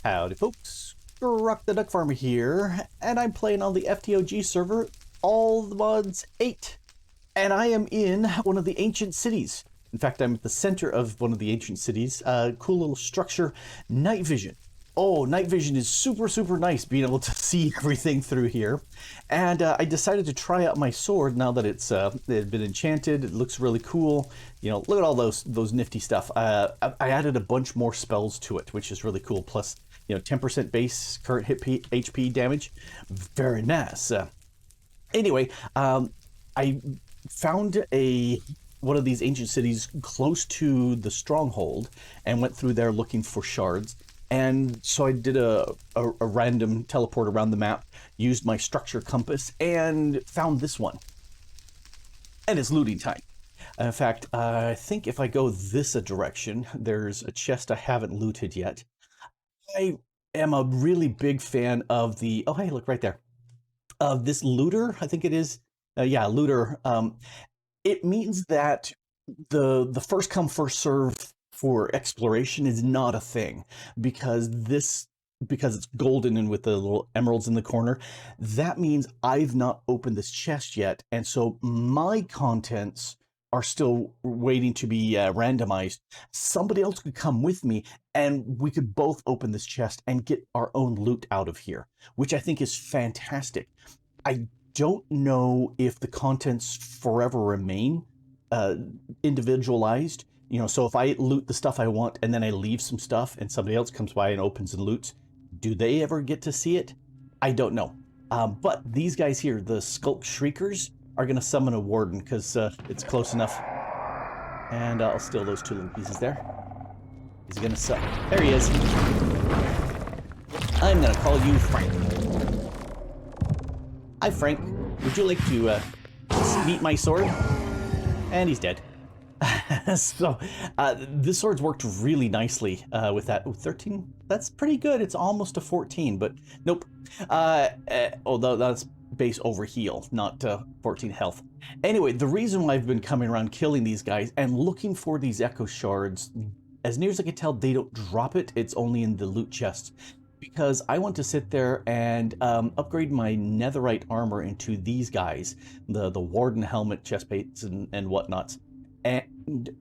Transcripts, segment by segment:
Howdy folks, Grok the DuckFarmer here, and I'm playing on the FTOG server, Allthemodium 8, and I am in one of the ancient cities. In fact, I'm at the center of one of the ancient cities, cool little structure, night vision. Oh, night vision is super nice, being able to see everything through here. And I decided to try out my sword now that it had been enchanted. It looks really cool. You know, look at all those nifty stuff. I added a bunch more spells to it, which is really cool. Plus, you know, 10% base current hit HP damage. Very nice. Anyway, I found one of these ancient cities close to the stronghold and went through there looking for shards. And so I did a random teleport around the map, used my structure compass, and found this one. And it's looting time. In fact, I think if I go this direction, there's a chest I haven't looted yet. I am a really big fan of the, oh hey, look right there, of this looter, I think it is. Yeah, looter. It means that the first come, first serve for exploration is not a thing, because it's golden and with the little emeralds in the corner. That means I've not opened this chest yet, and so my contents are still waiting to be randomized. Somebody else could come with me and we could both open this chest and get our own loot out of here, which I think is fantastic. I don't know if the contents forever remain individualized. You know, so if I loot the stuff I want and then I leave some stuff and somebody else comes by and opens and loots, do they ever get to see it? I don't know. But these guys here, the Skulk Shriekers, are going to summon a warden because it's close enough. And I'll steal those two little pieces there. He's going to summon. There he is. I'm going to call you Frank. Hi, Frank. Would you like to meet my sword? And he's dead. So this sword's worked really nicely with that. Ooh, 13, that's pretty good. It's almost a 14, but nope. Although that's base over heal, not 14 health. Anyway, the reason why I've been coming around killing these guys and looking for these echo shards, as near as I can tell, they don't drop it. It's only in the loot chests. Because I want to sit there and upgrade my netherite armor into these guys, the warden helmet, chest plates, and whatnots. And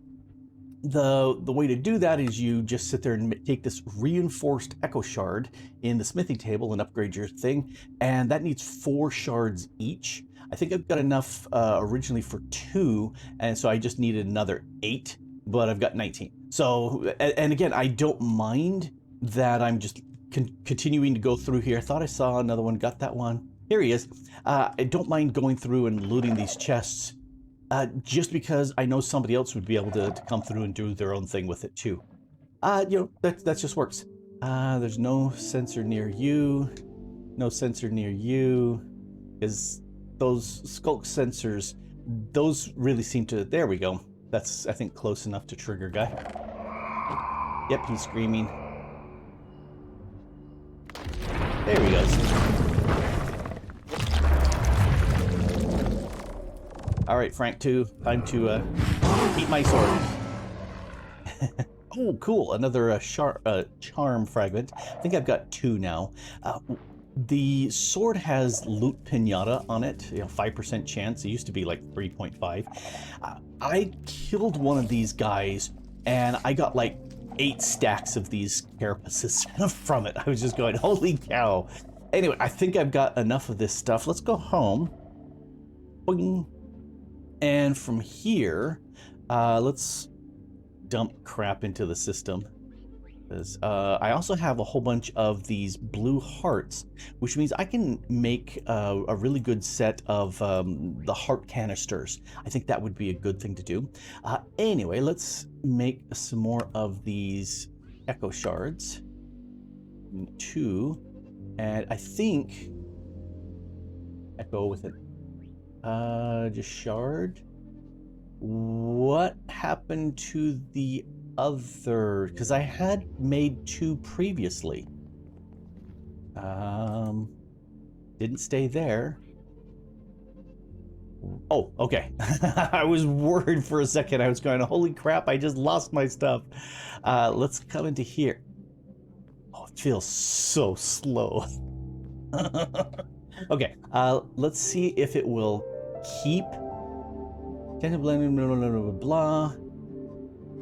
the way to do that is you just sit there and take this reinforced echo shard in the smithing table and upgrade your thing, and that needs 4 shards each. I think I've got enough originally for 2, and so I just needed another 8, but I've got 19. So, and again, I don't mind that I'm just continuing to go through here. I thought I saw another one, got that one. Here he is. I don't mind going through and looting these chests. Just because I know somebody else would be able to come through and do their own thing with it too. You know, that just works. There's no sensor near you. No sensor near you. Is those skulk sensors, those really seem to, there we go. That's, I think, close enough to trigger guy. Yep, he's screaming. There he goes. All right, Frank 2, time to keep my sword. Oh, cool, another charm fragment. I think I've got 2 now. The sword has loot pinata on it, you know, 5% chance. It used to be like 3.5. I killed one of these guys, and I got like 8 stacks of these carapaces from it. I was just going, holy cow. Anyway, I think I've got enough of this stuff. Let's go home. Boing. And from here, let's dump crap into the system. Because I also have a whole bunch of these blue hearts, which means I can make a really good set of the heart canisters. I think that would be a good thing to do. Anyway, let's make some more of these echo shards. 2. And I think echo with it. Just shard. What happened to the other? Because I had made 2 previously. Didn't stay there. Oh, okay. I was worried for a second. I was going, holy crap, I just lost my stuff. Let's come into here. Oh, it feels so slow. Okay, let's see if it will keep. Blah, blah, blah, blah.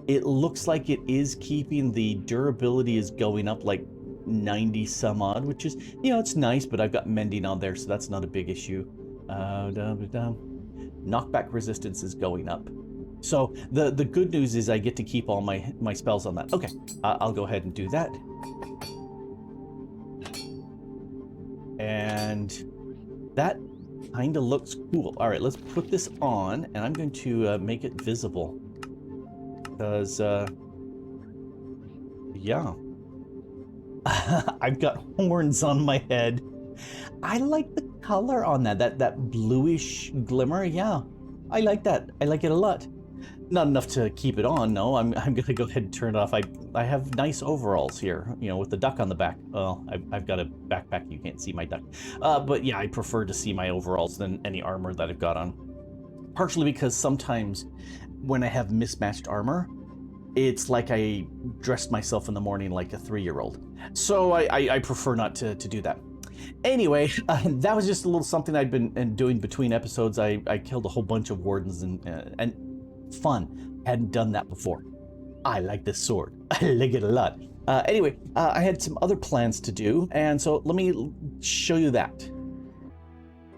It looks like it is keeping. The durability is going up like 90 some odd, which is, you know, it's nice, but I've got mending on there, so that's not a big issue. Knockback resistance is going up. So the good news is I get to keep all my spells on that. Okay, I'll go ahead and do that. And that kind of looks cool. All right, let's put this on, and I'm going to make it visible. Because, yeah. I've got horns on my head. I like the color on that bluish glimmer. Yeah, I like that. I like it a lot. Not enough to keep it on, no. I'm gonna go ahead and turn it off. I have nice overalls here, you know, with the duck on the back. Well, I've got a backpack, you can't see my duck. But yeah, I prefer to see my overalls than any armor that I've got on. Partially because sometimes when I have mismatched armor, it's like I dressed myself in the morning like a 3-year-old. So I prefer not to do that. Anyway, that was just a little something I'd been doing between episodes. I killed a whole bunch of wardens and fun. Hadn't done that before. I like this sword. I like it a lot. Anyway, I had some other plans to do, and so let me show you that.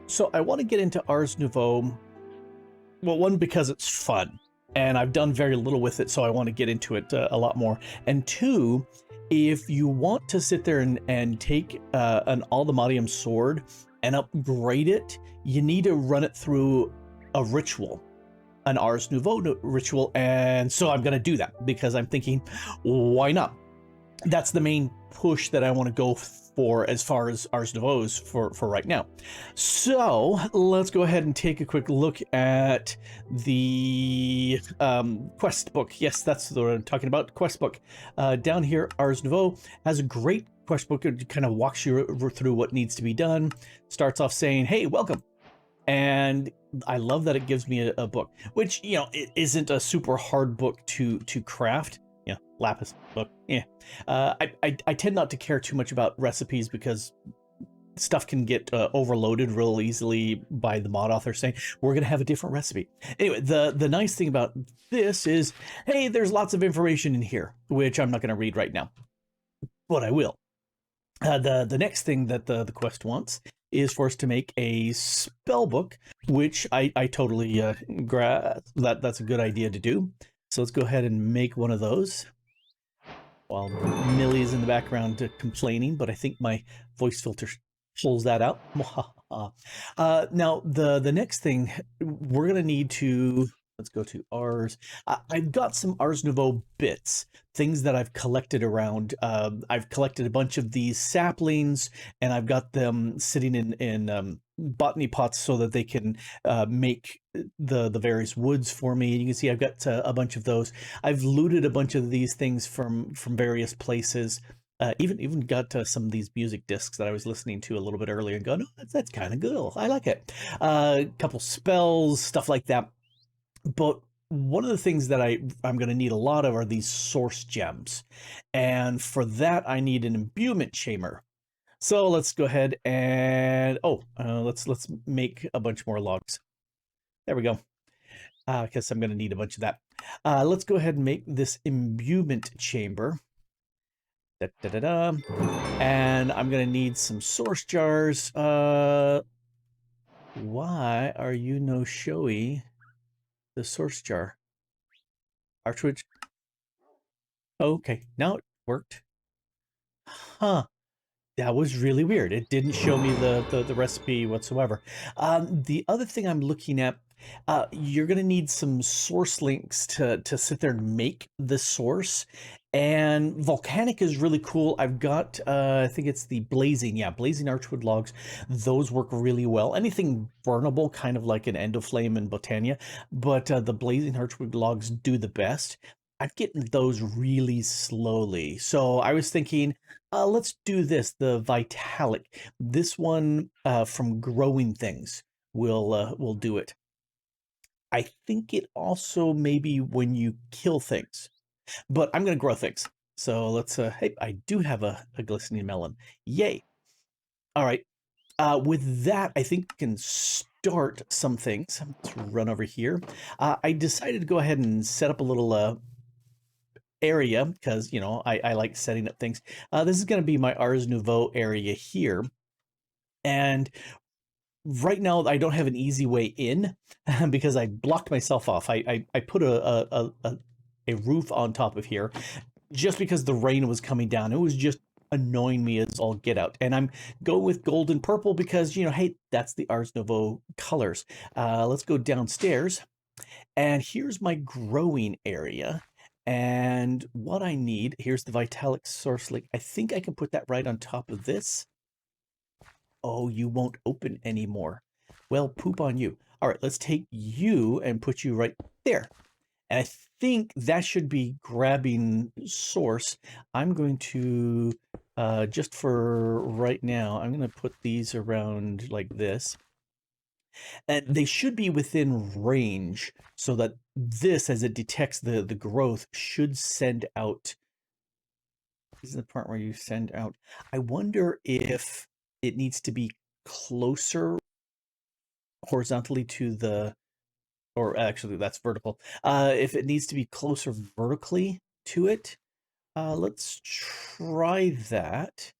So I want to get into Ars Nouveau. Well, one, because it's fun, and I've done very little with it, so I want to get into it a lot more. And two, if you want to sit there and take an Allthemodium sword and upgrade it, you need to run it through a ritual. An Ars Nouveau ritual, and so I'm going to do that because I'm thinking, why not? That's the main push that I want to go for as far as Ars Nouveau's for right now. So let's go ahead and take a quick look at the quest book. Yes, that's what I'm talking about, quest book. Down here, Ars Nouveau has a great quest book. It kind of walks you through what needs to be done. Starts off saying, hey, welcome. And I love that it gives me a book, which, you know, it isn't a super hard book to craft. Yeah, lapis book. Yeah, I tend not to care too much about recipes because stuff can get overloaded real easily by the mod author saying we're gonna have a different recipe. Anyway, the nice thing about this is, hey, there's lots of information in here, which I'm not gonna read right now, but I will. The next thing that the quest wants is for us to make a spell book, which I totally grasp. That's a good idea to do. So let's go ahead and make one of those. While Millie's in the background complaining, but I think my voice filter pulls that out. Now the next thing we're gonna need to, let's go to Ars. I've got some Ars Nouveau bits, things that I've collected around. I've collected a bunch of these saplings, and I've got them sitting in botany pots so that they can make the various woods for me. You can see I've got a bunch of those. I've looted a bunch of these things from various places. Even got some of these music discs that I was listening to a little bit earlier and going, oh, that's kind of good. I like it. A couple spells, stuff like that. But one of the things that I'm going to need a lot of are these source gems. And for that, I need an imbuement chamber. So let's go ahead and, let's make a bunch more logs. There we go. Because I'm going to need a bunch of that. Let's go ahead and make this imbuement chamber. And I'm going to need some source jars. Why are you no showy? The source jar. Archwich. Okay, now it worked. Huh. That was really weird. It didn't show me the recipe whatsoever. The other thing I'm looking at, you're going to need some source links to sit there and make the source. And volcanic is really cool. I've got, I think it's the blazing archwood logs. Those work really well. Anything burnable, kind of like an endoflame in Botania, but the blazing archwood logs do the best. I'm getting those really slowly. So I was thinking, let's do this, the Vitalic. This one from growing things will do it. I think it also maybe when you kill things, but I'm going to grow things. So let's, hey, I do have a glistening melon. Yay. All right. With that, I think we can start some things. Let's run over here. I decided to go ahead and set up a little area because, you know, I like setting up things. This is going to be my Ars Nouveau area here. And right now, I don't have an easy way in because I blocked myself off. I put a roof on top of here just because the rain was coming down. It was just annoying me as all get out. And I'm going with gold and purple because, you know, hey, that's the Ars Nouveau colors. Let's go downstairs. And here's my growing area. And what I need, here's the Vitalic Source Link. I think I can put that right on top of this. Oh, you won't open anymore. Well, poop on you. All right, let's take you and put you right there. And I think that should be grabbing source. I'm going to, just for right now, I'm going to put these around like this. And they should be within range so that this, as it detects the growth, should send out. This is the part where you send out. I wonder if it needs to be closer horizontally to the, or actually that's vertical. If it needs to be closer vertically to it, let's try that.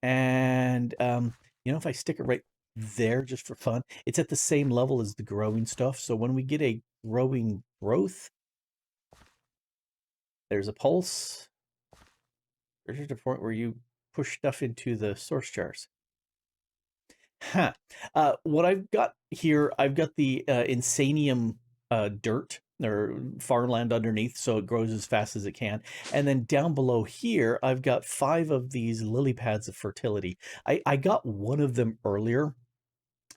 And, you know, if I stick it right there just for fun, it's at the same level as the growing stuff. So when we get a growing growth, there's a pulse. There's just a point where you push stuff into the source jars. Huh. What I've got here, I've got the Insanium dirt or farmland underneath, so it grows as fast as it can. And then down below here, I've got 5 of these lily pads of fertility. I got one of them earlier,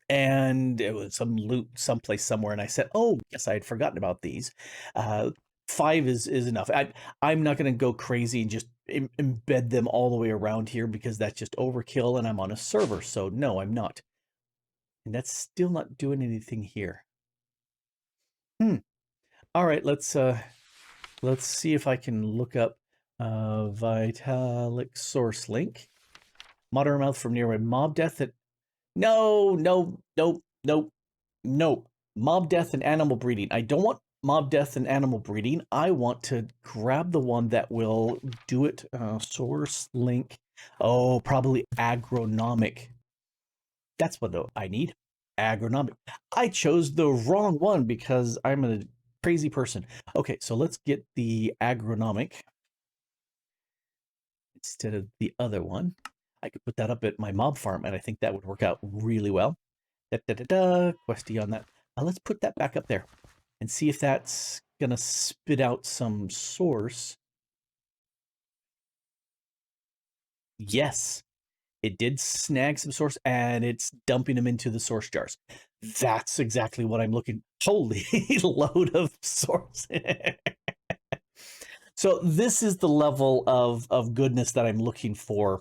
and it was some loot someplace somewhere, and I said, oh, yes, I had forgotten about these. 5 is enough. I'm not going to go crazy and just embed them all the way around here because that's just overkill, and I'm on a server, so no, I'm not. And that's still not doing anything here. All right, let's see if I can look up Vitalic source link. Modern mouth from nearby mob death. No. Mob death and animal breeding. I don't want mob death and animal breeding. I want to grab the one that will do it. Source link. Oh, probably agronomic. That's what I need. Agronomic. I chose the wrong one because I'm a crazy person. Okay, so let's get the agronomic instead of the other one. I could put that up at my mob farm, and I think that would work out really well. Questy on that. Let's put that back up there and see if that's going to spit out some source. Yes, it did snag some source, and it's dumping them into the source jars. That's exactly what I'm looking. Holy load of source. So this is the level of goodness that I'm looking for.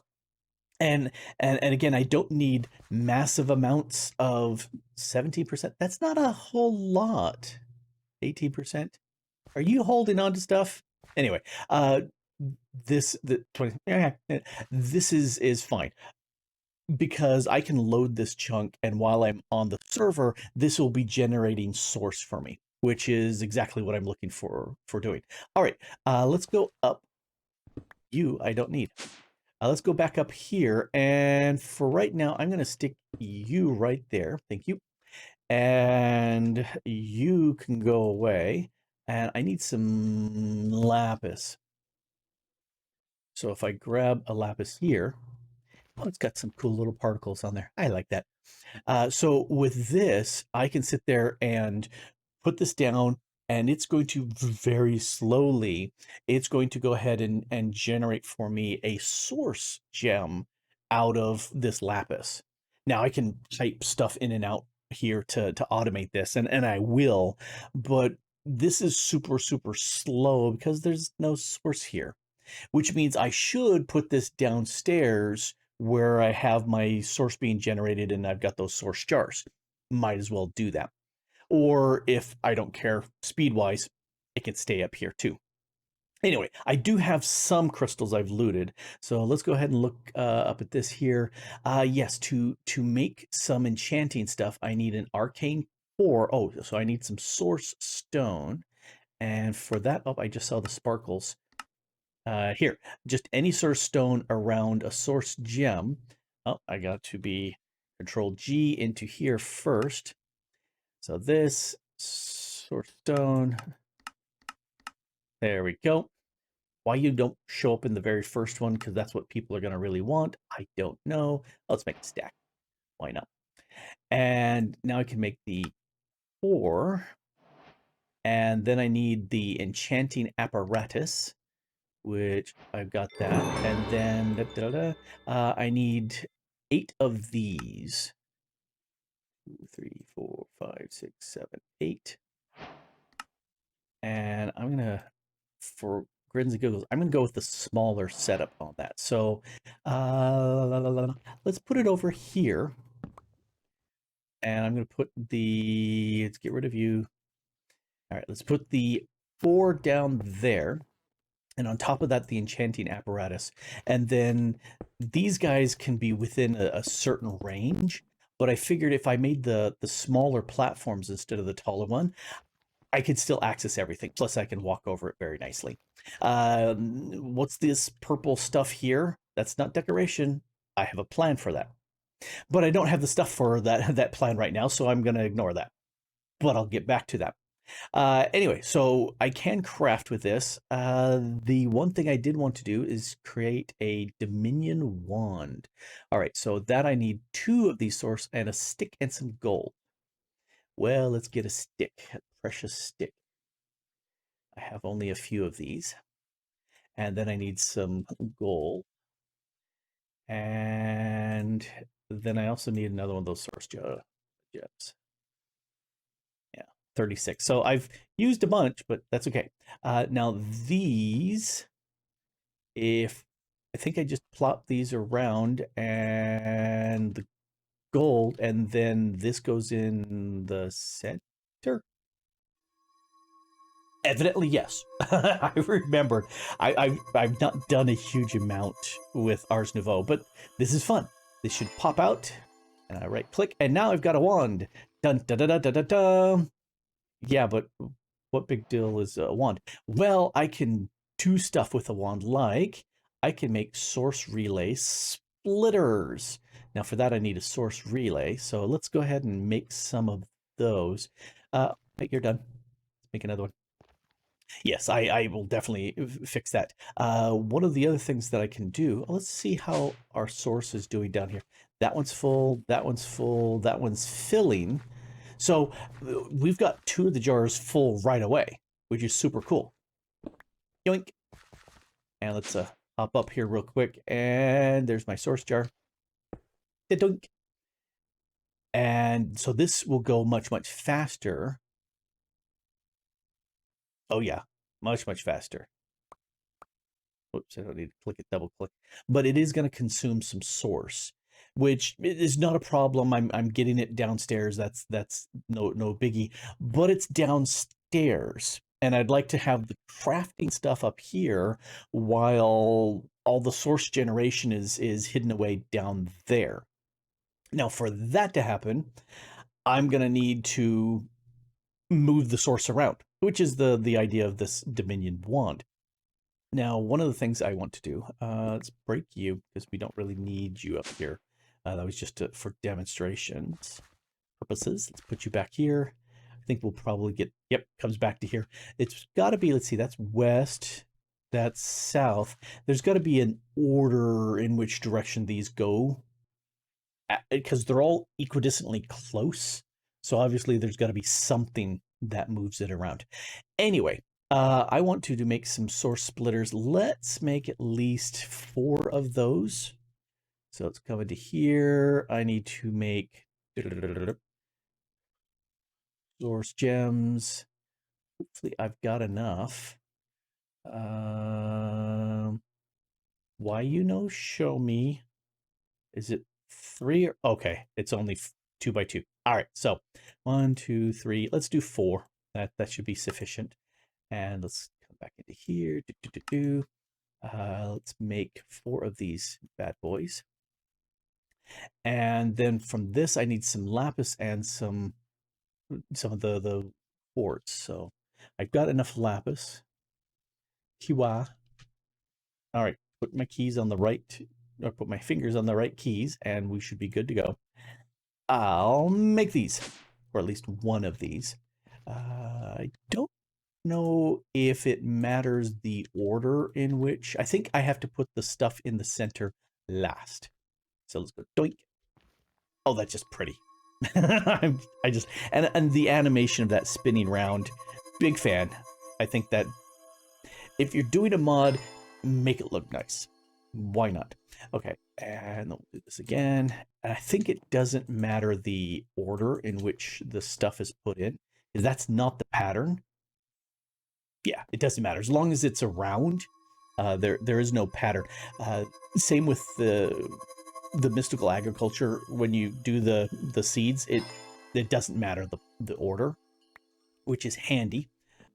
And again, I don't need massive amounts of 17%. That's not a whole lot. 18%. Are you holding on to stuff? Anyway, this is fine because I can load this chunk, and while I'm on the server, this will be generating source for me, which is exactly what I'm looking for doing. All right, let's go up. You, I don't need. Let's go back up here, and for right now, I'm going to stick you right there. Thank you. And you can go away, and I need some lapis. So if I grab a lapis here, oh, it's got some cool little particles on there. I like that. So with this, I can sit there and put this down, and it's going to very slowly, it's going to go ahead and generate for me a source gem out of this lapis. Now I can type stuff in and out here to automate this, and I will, but this is super slow because there's no source here, which means I should put this downstairs where I have my source being generated and I've got those source jars. Might as well do that. Or if I don't care speed-wise, it can stay up here too. Anyway, I do have some crystals I've looted, so let's go ahead and look up at this here. Yes, to make some enchanting stuff, I need an arcane ore. Oh, so I need some source stone, and for that, oh, I just saw the sparkles. Here, just any sort of stone around a source gem. Oh, I got to be Control G into here first. So this source stone. There we go. Why you don't show up in the very first one, because that's what people are going to really want, I don't know. Let's make a stack. Why not? And now I can make the 4. And then I need the enchanting apparatus, which I've got that. And then I need 8 of these. 2, 3, 4, 5, 6, 7, 8. And I'm gonna, for grins and giggles, I'm gonna go with the smaller setup on that. So let's put it over here. And I'm gonna put the, let's get rid of you. All right, let's put the 4 down there. And on top of that, the enchanting apparatus. And then these guys can be within a certain range. But I figured if I made the smaller platforms instead of the taller one, I could still access everything. Plus, I can walk over it very nicely. What's this purple stuff here? That's not decoration. I have a plan for that. But I don't have the stuff for that plan right now, so I'm going to ignore that. But I'll get back to that. Anyway, so I can craft with this. The one thing I did want to do is create a Dominion wand. All right, so that I need 2 of these source and a stick and some gold. Well, let's get a stick, a precious stick. I have only a few of these. And then I need some gold. And then I also need another one of those source gems. Yeah, 36. So I've used a bunch, but that's okay. Now these, if I think I just plop these around and the gold, and then this goes in the center. Evidently, yes. I remembered. I've not done a huge amount with Ars Nouveau, but this is fun. This should pop out, and I right click, and now I've got a wand. Dun da da da da da da. Yeah, but what big deal is a wand? Well, I can do stuff with a wand, like I can make source relay splitters. Now, for that, I need a source relay. So let's go ahead and make some of those. Wait, you're done. Let's make another one. Yes, I will definitely fix that. One of the other things that I can do, let's see how our source is doing down here. That one's full, that one's full, that one's filling. So we've got 2 of the jars full right away, which is super cool. Yoink. And let's hop up here real quick. And there's my source jar. Doink. And so this will go much, much faster. Oh, yeah. Much, much faster. Oops, I don't need to click it, double click. But it is going to consume some source, which is not a problem. I'm getting it downstairs. That's no biggie. But it's downstairs, and I'd like to have the crafting stuff up here while all the source generation is hidden away down there. Now, for that to happen, I'm going to need to move the source around, which is the idea of this Dominion wand. Now, one of the things I want to do, let's break you because we don't really need you up here. That was just for demonstrations purposes. Let's put you back here. I think we'll probably get, yep, comes back to here. It's got to be, let's see, that's west, that's south. There's got to be an order in which direction these go, because they're all equidistantly close. So obviously there's got to be something that moves it around. Anyway, I want to make some source splitters. Let's make at least 4 of those. So let's come into here. I need to make source gems. Hopefully I've got enough. Why show me? Is it 3 or okay? It's only 2 by 2. All right, so 1, 2, 3. Let's do 4. That should be sufficient. And let's come back into here. Let's make 4 of these bad boys. And then from this, I need some lapis and some of the quartz. So I've got enough lapis. Kiwa. All right, put my keys on the right, or put my fingers on the right keys, and we should be good to go. I'll make these, or at least one of these. I don't know if it matters the order in which. I think I have to put the stuff in the center last. So let's go doink. Oh, that's just pretty. I just and the animation of that spinning round, big fan. I think that if you're doing a mod, make it look nice. Why not? Okay, and we'll do this again. And I think it doesn't matter the order in which the stuff is put in, because that's not the pattern. Yeah, it doesn't matter as long as it's around. There is no pattern. Same with the mystical agriculture. When you do the seeds, it doesn't matter the order, which is handy.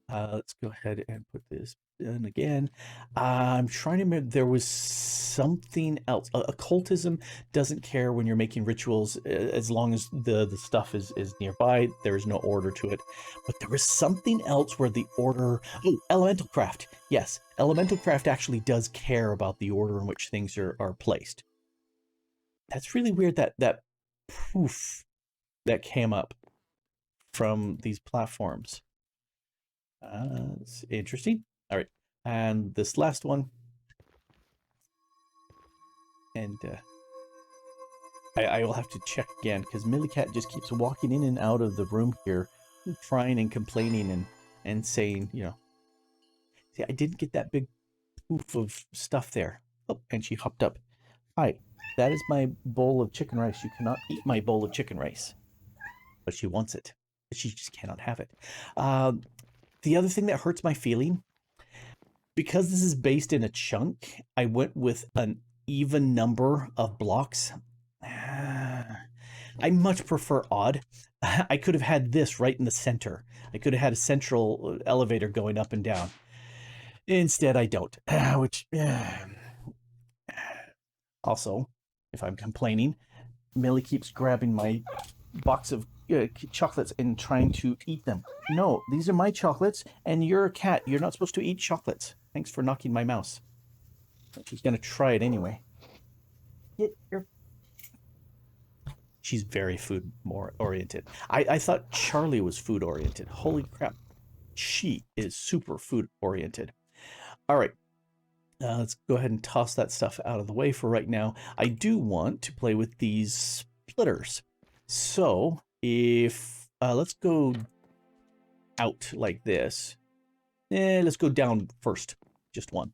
Let's go ahead and put this in again. I'm trying to remember, there was something else. Occultism doesn't care when you're making rituals, as long as the stuff is nearby. There is no order to it. But there was something else where the order... Oh, elemental craft. Yes, elemental craft actually does care about the order in which things are placed. That's really weird, that poof that came up from these platforms. It's interesting. All right, and this last one, and I will have to check again because Millie-Cat just keeps walking in and out of the room here, crying and complaining and saying, you know, see, I didn't get that big poof of stuff there. Oh, and she hopped up. Hi, that is my bowl of chicken rice. You cannot eat my bowl of chicken rice, but she wants it. She just cannot have it. The other thing that hurts my feeling, because this is based in a chunk, I went with an even number of blocks. I much prefer odd. I could have had this right in the center. I could have had a central elevator going up and down. Instead, I don't. Which, also, if I'm complaining, Millie keeps grabbing my box of chocolates and trying to eat them. No, these are my chocolates, and you're a cat. You're not supposed to eat chocolates. Thanks for knocking my mouse. She's gonna try it anyway. She's very food more oriented. I thought Charlie was food oriented. Holy crap. She is super food oriented. All right. Let's go ahead and toss that stuff out of the way for right now. I do want to play with these splitters. So if let's go out like this. Let's go down first. Just one.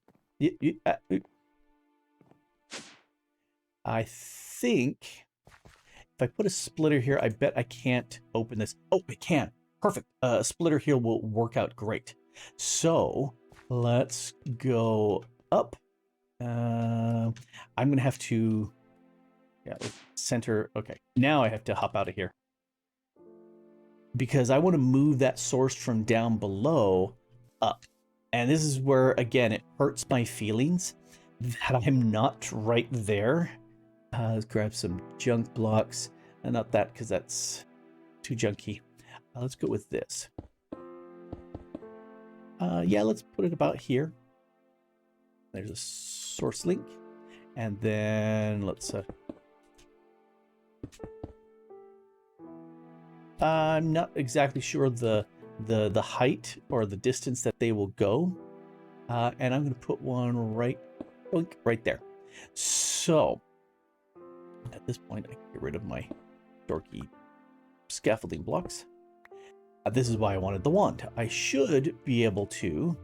I think if I put a splitter here, I bet I can't open this. Oh, I can. Perfect. A splitter here will work out great. So let's go up. I'm going to have to... Yeah, center. Okay, now I have to hop out of here. Because I want to move that source from down below up. And this is where, again, it hurts my feelings that I'm not right there. Let's grab some junk blocks. And not that, because that's too junky. Let's go with this. Yeah, let's put it about here. There's a source link. And then let's... I'm not exactly sure the height or the distance that they will go. And I'm going to put one right there. So at this point, I can get rid of my dorky scaffolding blocks. This is why I wanted the wand. I should be able to,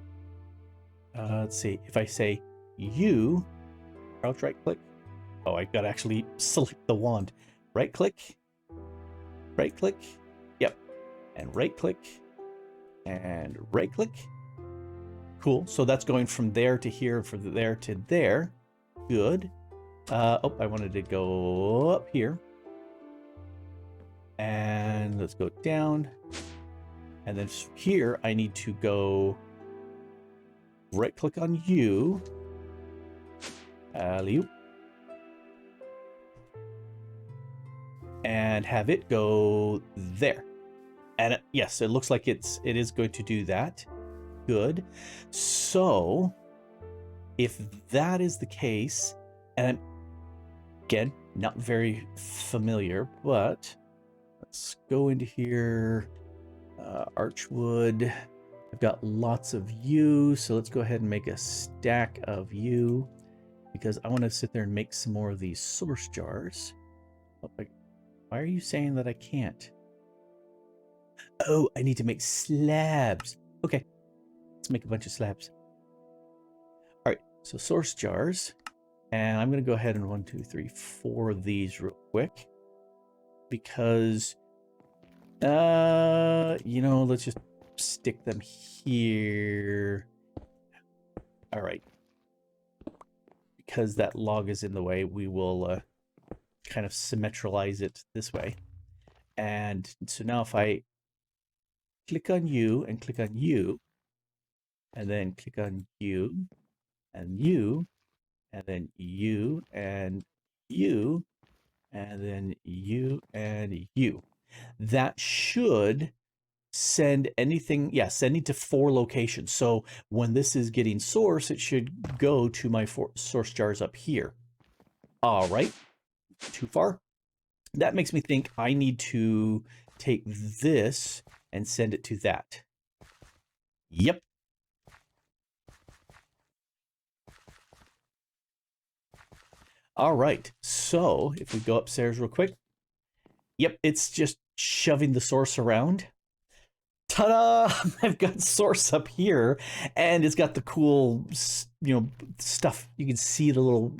let's see, if I say U, crouch right click. Oh, I got to actually select the wand. Right click, yep, and right click, and right click. Cool, so that's going from there to here, from there to there. Good. Oh, I wanted to go up here. And let's go down. And then here, I need to go right click on you. Alley-oop. And have it go there. And yes, it looks like it is going to do that. Good. So if that is the case, and I'm, again, not very familiar, but let's go into here. Archwood. I've got lots of you, so let's go ahead and make a stack of you because I want to sit there and make some more of these source jars. Oh, why are you saying that I can't? Oh, I need to make slabs. Okay, let's make a bunch of slabs. All right, so source jars. And I'm going to go ahead and 1, 2, 3, 4 of these real quick. Because, you know, let's just stick them here. All right. Because that log is in the way, we will kind of symmetralize it this way. And so now if I click on you and click on you, and then click on you, and you, and then you, and you, and then you, and you. That should send anything, yeah, sending to 4 locations. So when this is getting source, it should go to my 4 source jars up here. All right, too far. That makes me think I need to take this and send it to that. Yep. All right, so if we go upstairs real quick, yep, it's just shoving the source around. Ta-da! I've got source up here, and it's got the cool, you know, stuff. You can see the little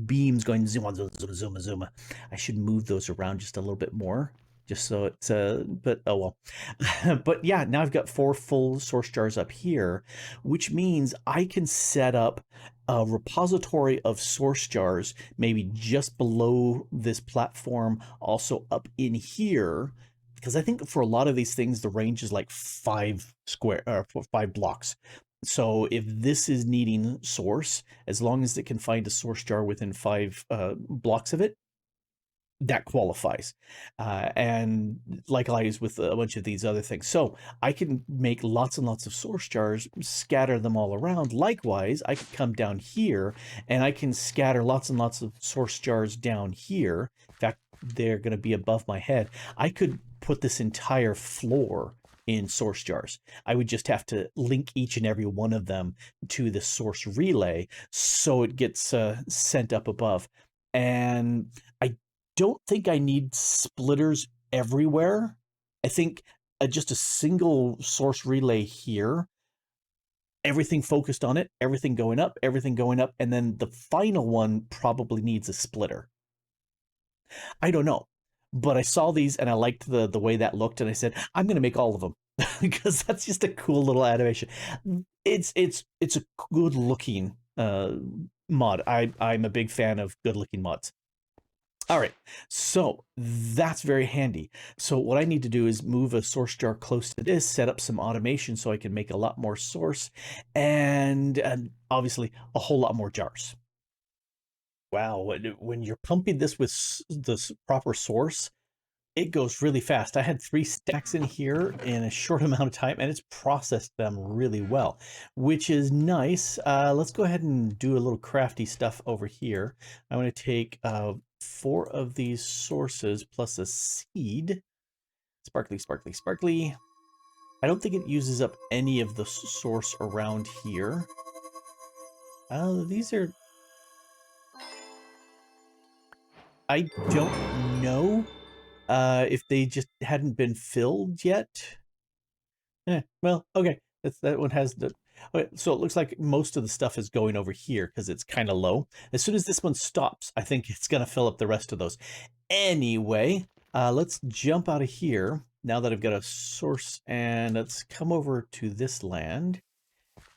beams going zoom, zoom, zoom, zoom, zoom. I should move those around just a little bit more, just so it's but oh well. But yeah, now I've got 4 full source jars up here, which means I can set up a repository of source jars maybe just below this platform, also up in here. Because I think for a lot of these things, the range is like 5 blocks. So if this is needing source, as long as it can find a source jar within 5 blocks of it, that qualifies. And likewise with a bunch of these other things. So I can make lots and lots of source jars, scatter them all around. Likewise, I can come down here and I can scatter lots and lots of source jars down here. In fact, they're going to be above my head. I could put this entire floor in source jars. I would just have to link each and every one of them to the source relay so it gets sent up above. And I don't think I need splitters everywhere. I think just a single source relay here, everything focused on it, everything going up, and then the final one probably needs a splitter. I don't know, but I saw these and I liked the way that looked, and I said I'm going to make all of them because that's just a cool little animation. It's a good looking mod. I'm a big fan of good looking mods. All right, so that's very handy. So what I need to do is move a source jar close to this, set up some automation so I can make a lot more source, and obviously a whole lot more jars. Wow, when you're pumping this with the proper source, it goes really fast. I had 3 stacks in here in a short amount of time, and it's processed them really well, which is nice. Let's go ahead and do a little crafty stuff over here. I'm going to take 4 of these sources plus a seed. Sparkly, sparkly, sparkly. I don't think it uses up any of the source around here. These are... I don't know. If they just hadn't been filled yet. Well, okay. That one has the... Okay, so it looks like most of the stuff is going over here because it's kind of low. As soon as this one stops, I think it's going to fill up the rest of those. Anyway, let's jump out of here now that I've got a source, and let's come over to this land.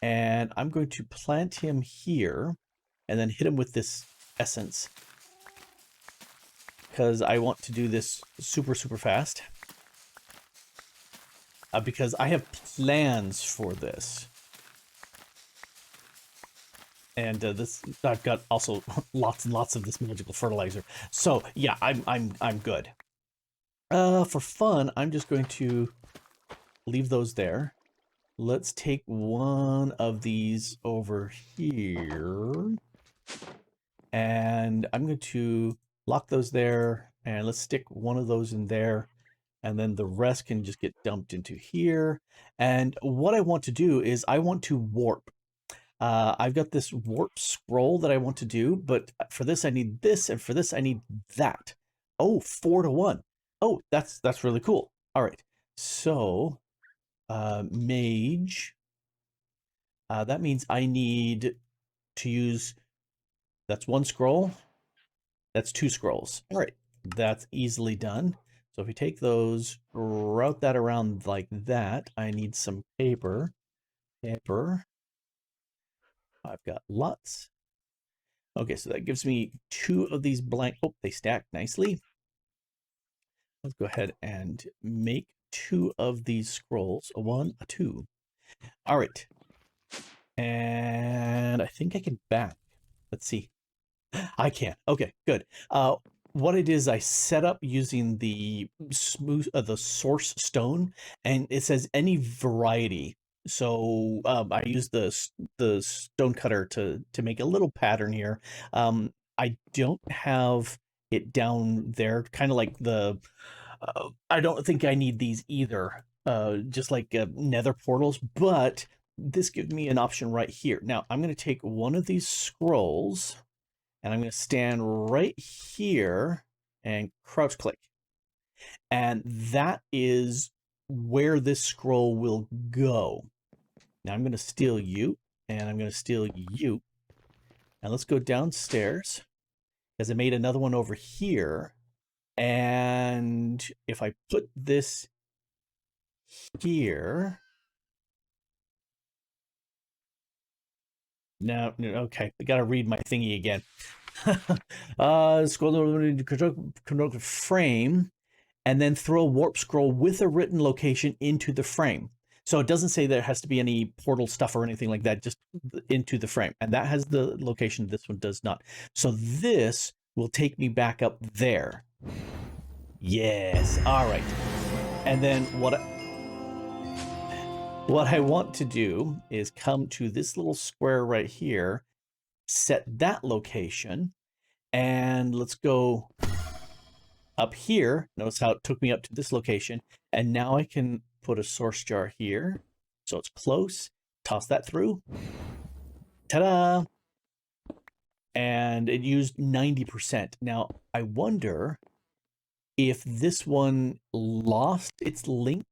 And I'm going to plant him here and then hit him with this essence, because I want to do this super, super fast. Because I have plans for this. And this, I've got also lots and lots of this magical fertilizer. So yeah, I'm good. For fun, I'm just going to leave those there. Let's take one of these over here. And I'm going to lock those there. And let's stick one of those in there. And then the rest can just get dumped into here. And what I want to do is I want to warp. I've got this warp scroll that I want to do, but for this I need this, and for this I need that. Oh, 4 to 1. Oh, that's really cool. All right. So, mage. That means I need to use, that's 1 scroll. That's 2 scrolls. All right. That's easily done. So if we take those, route that around like that, I need some paper. Paper. I've got lots. Okay, so that gives me 2 of these blank. Oh, they stack nicely. Let's go ahead and make 2 of these scrolls. A 1, a 2. All right. And I think I can back. Let's see. I can. Okay, good. What I did is I set up using the smooth, the source stone, and it says any variety. So I used the stone cutter to make a little pattern here. I don't have it down there, kind of like the. I don't think I need these either. Just like nether portals, but this gives me an option right here. Now I'm going to take one of these scrolls. And I'm going to stand right here and crouch click. And that is where this scroll will go. Now I'm going to steal you, and I'm going to steal you. And let's go downstairs, because I made another one over here. And if I put this here... No, okay. I got to read my thingy again. Scroll to control frame, and then throw a warp scroll with a written location into the frame. So it doesn't say there has to be any portal stuff or anything like that, just into the frame. And that has the location. This one does not. So this will take me back up there. Yes. All right. And then what I want to do is come to this little square right here, set that location, and let's go up here. Notice how it took me up to this location. And now I can put a source jar here. So it's close. Toss that through. Ta-da! And it used 90%. Now, I wonder if this one lost its link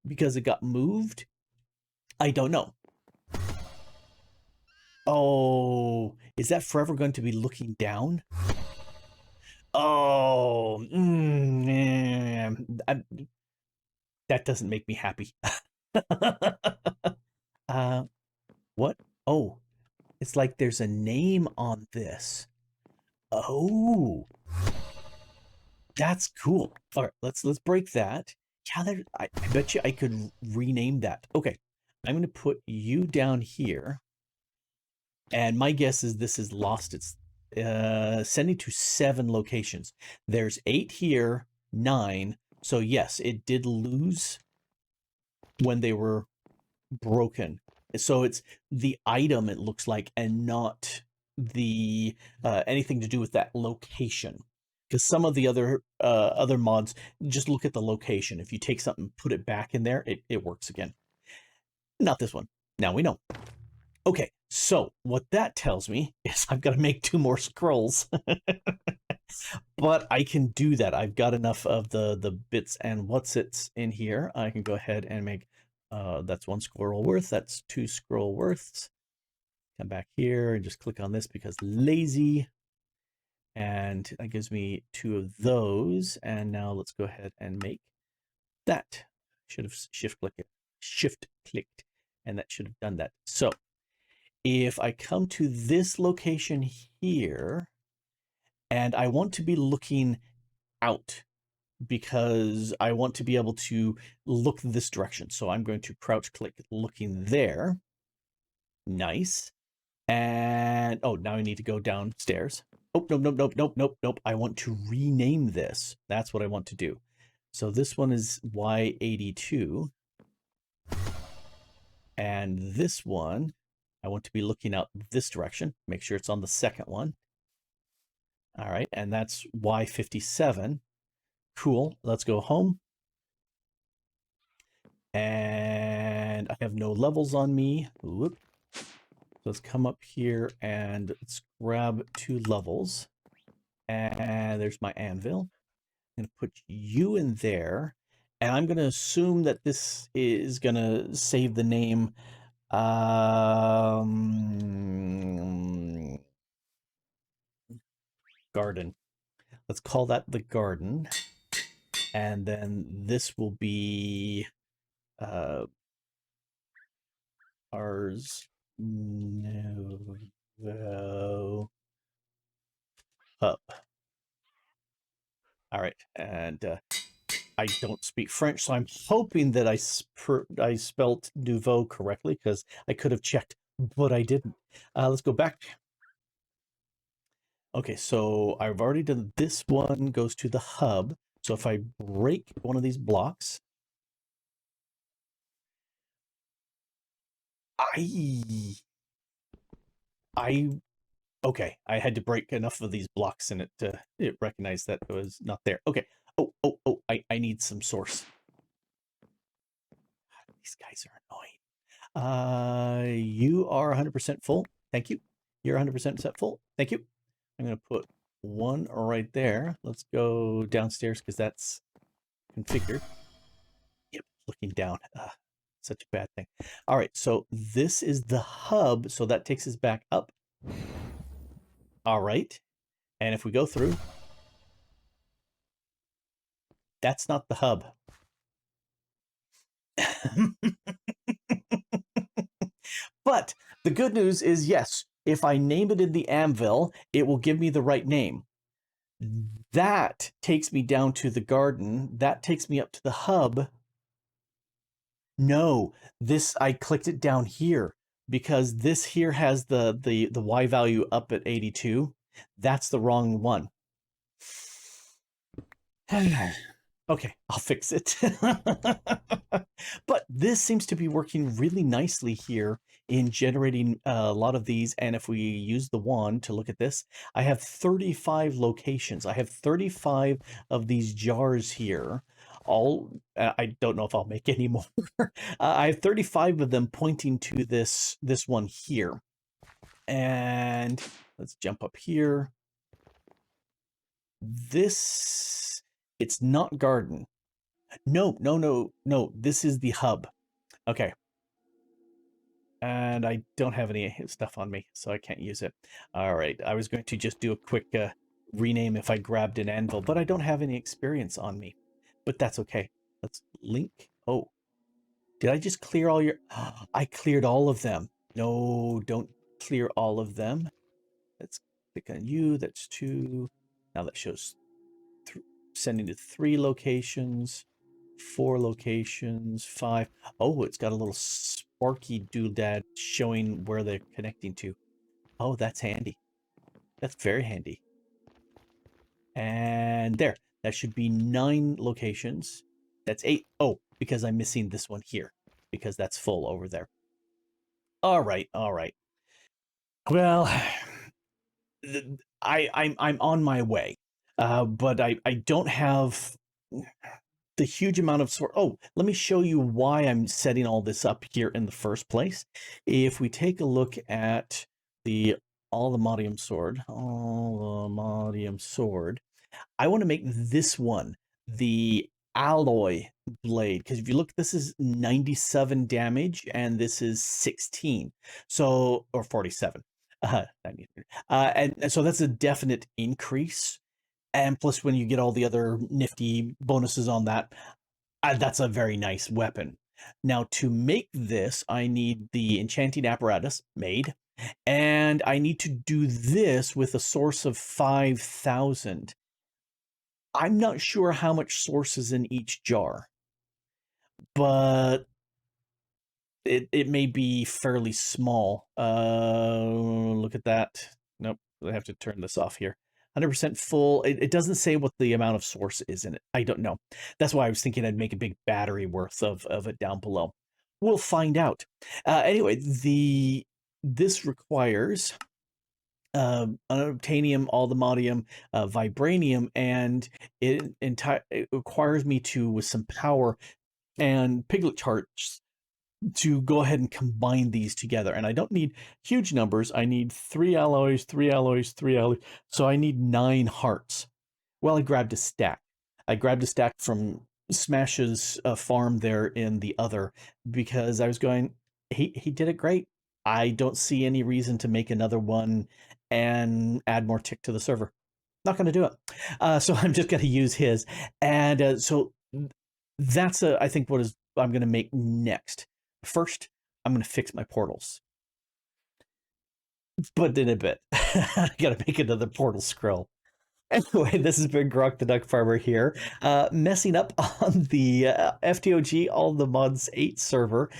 because it got moved. I don't know. Oh, is that forever going to be looking down? Oh, that doesn't make me happy. What? Oh, it's like there's a name on this. Oh, that's cool. All right, let's break that. Yeah, I bet you I could rename that. Okay, I'm going to put you down here. And my guess is this is lost its sending to 7 locations. There's 8 here, 9. So yes, it did lose when they were broken. So it's the item, it looks like, and not the anything to do with that location. Because some of the other mods just look at the location. If you take something, put it back in there, it works again. Not this one. Now we know. Okay, so what that tells me is I've got to make 2 more scrolls. But I can do that. I've got enough of the bits and what's it's in here. I can go ahead and make, that's 1 scroll worth. That's 2 scroll worths. Come back here and just click on this because lazy. And that gives me 2 of those. And now let's go ahead and make that. Should have shift clicked, and that should have done that. So if I come to this location here, and I want to be looking out because I want to be able to look this direction. So I'm going to crouch click looking there. Nice. And, oh, now I need to go downstairs. Oh, nope. I want to rename this. That's what I want to do. So this one is Y82. And this one, I want to be looking out this direction. Make sure it's on the second one. All right, and that's Y57. Cool, let's go home. And I have no levels on me. Whoop. So let's come up here and let's grab 2 levels. And there's my anvil. I'm going to put you in there. And I'm going to assume that this is going to save the name garden. Let's call that the garden. And then this will be Ars Nouveau hub. All right, and I don't speak French, so I'm hoping that I spelt nouveau correctly, because I could have checked, but I didn't. Let's go back. Okay, so I've already done this one, goes to the hub. So if I break one of these blocks, okay, I had to break enough of these blocks in it to recognize that it was not there. Okay. Oh, I need some source. These guys are annoying. You are 100% full. Thank you. You're 100% set full. Thank you. I'm going to put one right there. Let's go downstairs because that's configured. Yep, looking down. Such a bad thing. All right, so this is the hub, so that takes us back up. All right, and if we go through, that's not the hub. But the good news is, yes, if I name it in the anvil, it will give me the right name. That takes me down to the garden. That takes me up to the hub. No, this, I clicked it down here because this here has the Y value up at 82. That's the wrong one. Okay, I'll fix it. But this seems to be working really nicely here in generating a lot of these. And if we use the wand to look at this, I have 35 locations. I have 35 of these jars here. All, I don't know if I'll make any more. I have 35 of them pointing to this one here. And let's jump up here. This, it's not garden. No. This is the hub. Okay. And I don't have any stuff on me, so I can't use it. All right. I was going to just do a quick rename if I grabbed an anvil, but I don't have any experience on me. But that's okay. Let's link. Oh, did I just clear all your... I cleared all of them. No, don't clear all of them. Let's click on you. That's 2. Now that shows sending to 3 locations. 4 locations, 5. Oh, it's got a little sparky doodad showing where they're connecting to. Oh, that's handy. That's very handy. And there, that should be 9 locations. That's 8. Oh, because I'm missing this one here, because that's full over there. All right. Well, I'm on my way, but I don't have the huge amount of sword. Oh, let me show you why I'm setting all this up here in the first place. If we take a look at the Allthemodium sword, I want to make this one the alloy blade, because if you look, this is 97 damage and this is 16, so, or 47. And so that's a definite increase. And plus, when you get all the other nifty bonuses on that, that's a very nice weapon. Now, to make this, I need the enchanting apparatus made, and I need to do this with a source of 5,000. I'm not sure how much source is in each jar, but it may be fairly small. Look at that. Nope, I have to turn this off here. 100% full. It doesn't say what the amount of source is in it. I don't know. That's why I was thinking I'd make a big battery worth of it down below. We'll find out. Anyway, this requires unobtainium, allthemodium, vibranium, and it requires me to, with some power and piglet charts, to go ahead and combine these together. And I don't need huge numbers. I need 3 alloys, 3 alloys, 3 alloys. So I need 9 hearts. Well, I grabbed a stack. I grabbed a stack from Smash's farm there in the other, because I was going, he did it great. I don't see any reason to make another one and add more tick to the server. Not going to do it. So I'm just going to use his. And so that's, I think, what I'm going to make next. First, I'm going to fix my portals. But in a bit, I got to make another portal scroll. Anyway, this has been Grok the DuckFarmer here, messing up on the FTOG Allthemods 8 server,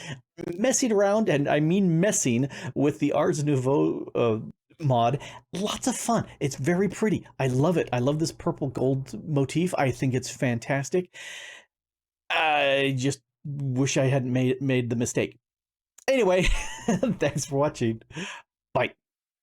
messing around, and I mean messing with the Ars Nouveau mod. Lots of fun. It's very pretty. I love it. I love this purple gold motif. I think it's fantastic. I just wish I hadn't made the mistake. Anyway, thanks for watching.